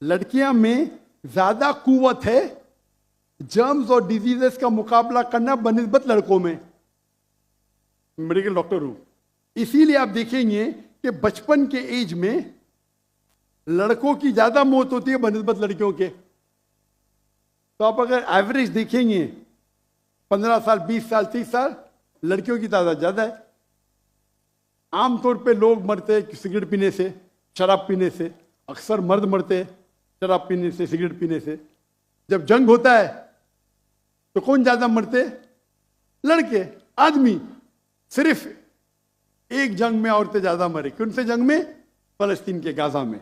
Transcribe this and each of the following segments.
लड़कियां में ज्यादा कुवत है जर्म्स और डिजीजेस का मुकाबला करना बनिस्बत लड़कों में। मेडिकल डॉक्टर हूं, इसीलिए आप देखेंगे कि बचपन के एज में लड़कों की ज्यादा मौत होती है बनिस्बत लड़कियों के। तो आप अगर एवरेज देखेंगे 15 साल, 20 साल, 30 साल, लड़कियों की तादाद ज्यादा है। आमतौर पे लोग मरते हैं सिगरेट पीने से, शराब पीने से। अक्सर मर्द मरते हैं शराब पीने से, सिगरेट पीने से। जब जंग होता है तो कौन ज्यादा मरते? लड़के, आदमी। सिर्फ एक जंग में औरतें ज्यादा मरे। कौन से जंग में? फलस्तीन के गाजा में।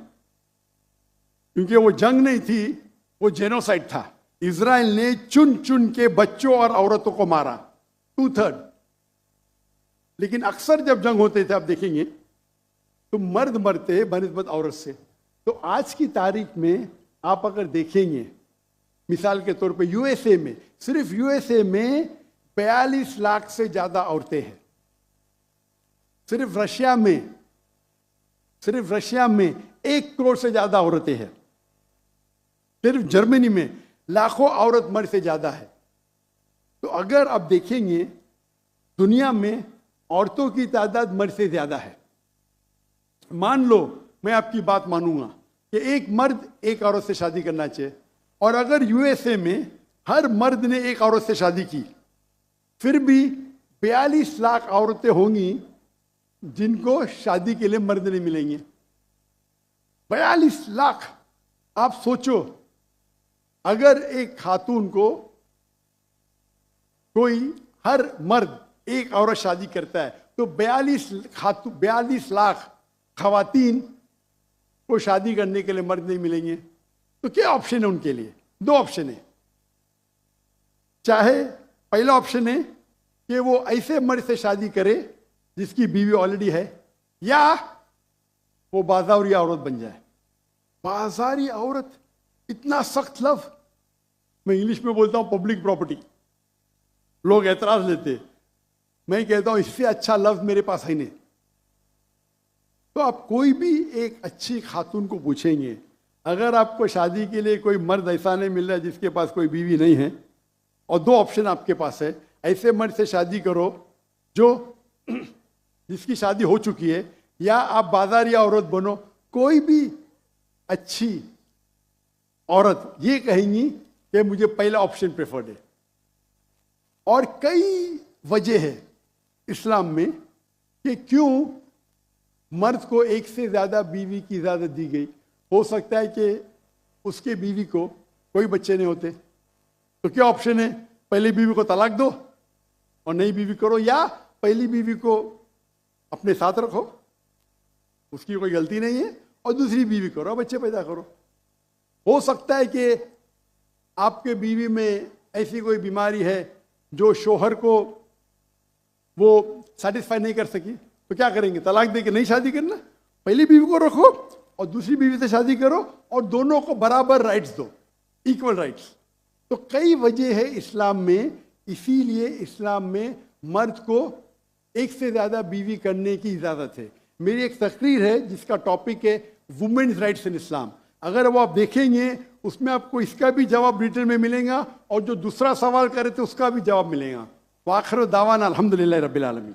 क्योंकि वो जंग नहीं थी, वो जेनोसाइड था। इजराइल ने चुन चुन के बच्चों और औरतों को मारा, 2/3। लेकिन अक्सर जब जंग होते थे, आप देखेंगे तो मर्द मरते बनिस्बत औरत से। तो आज की तारीख में आप अगर देखेंगे, मिसाल के तौर पे यूएसए में, सिर्फ यूएसए में 42 लाख से ज्यादा औरतें हैं। सिर्फ रशिया में 1 करोड़ से ज्यादा औरतें हैं। सिर्फ जर्मनी में लाखों औरत मर्द से ज्यादा है। तो अगर आप देखेंगे दुनिया में औरतों की तादाद मर्द से ज्यादा है। मान लो मैं आपकी बात मानूंगा कि एक मर्द एक औरत से शादी करना चाहिए, और अगर यूएसए में हर मर्द ने एक औरत से शादी की, फिर भी 42 लाख औरतें होंगी जिनको शादी के लिए मर्द नहीं मिलेंगे। 42 लाख। आप सोचो, अगर एक खातून को कोई, हर मर्द एक औरत शादी करता है, तो 42 लाख खवातीन को शादी करने के लिए मर्द नहीं मिलेंगे। तो क्या ऑप्शन है उनके लिए? 2 ऑप्शन है। चाहे पहला ऑप्शन है कि वो ऐसे मर्द से शादी करे जिसकी बीवी ऑलरेडी है, या वो बाजारी औरत बन जाए। बाजारी औरत, इतना सख्त लफ्ज। मैं इंग्लिश में बोलता हूं पब्लिक प्रॉपर्टी। लोग एतराज लेते, मैं कहता हूं इससे अच्छा लफ्ज मेरे पास है नहीं। तो आप कोई भी एक अच्छी खातून को पूछेंगे, अगर आपको शादी के लिए कोई मर्द ऐसा नहीं मिल रहा है जिसके पास कोई बीवी नहीं है, और 2 ऑप्शन आपके पास है, ऐसे मर्द से शादी करो जो जिसकी शादी हो चुकी है, या आप बाजारी औरत बनो। कोई भी अच्छी औरत ये कहेंगी कि मुझे पहला ऑप्शन प्रेफर्ड है। और कई वजह है इस्लाम में कि क्यों मर्द को एक से ज्यादा बीवी की इजाजत दी गई। हो सकता है कि उसके बीवी को कोई बच्चे नहीं होते, तो क्या ऑप्शन है? पहली बीवी को तलाक दो और नई बीवी करो, या पहली बीवी को अपने साथ रखो, उसकी कोई गलती नहीं है, और दूसरी बीवी करो, बच्चे पैदा करो। हो सकता है कि आपके बीवी में ऐसी कोई बीमारी है जो शोहर को वो सेटिस्फाई नहीं कर सकी, तो क्या करेंगे? तलाक दे के नई शादी करना। पहली बीवी को रखो और दूसरी बीवी से शादी करो, और दोनों को बराबर राइट्स दो, इक्वल राइट्स। तो कई वजह है इस्लाम में, इसीलिए इस्लाम में मर्द को एक से ज्यादा बीवी करने की इजाजत है। मेरी एक तकरीर है जिसका टॉपिक है वुमेन्स राइट्स इन इस्लाम। अगर वो आप देखेंगे उसमें आपको इसका भी जवाब डिटेल में मिलेगा, और जो दूसरा सवाल करे थे उसका भी जवाब मिलेगा। वाखिर दावाना अल्हम्दुलिल्लाह रब्बिल आलमीन।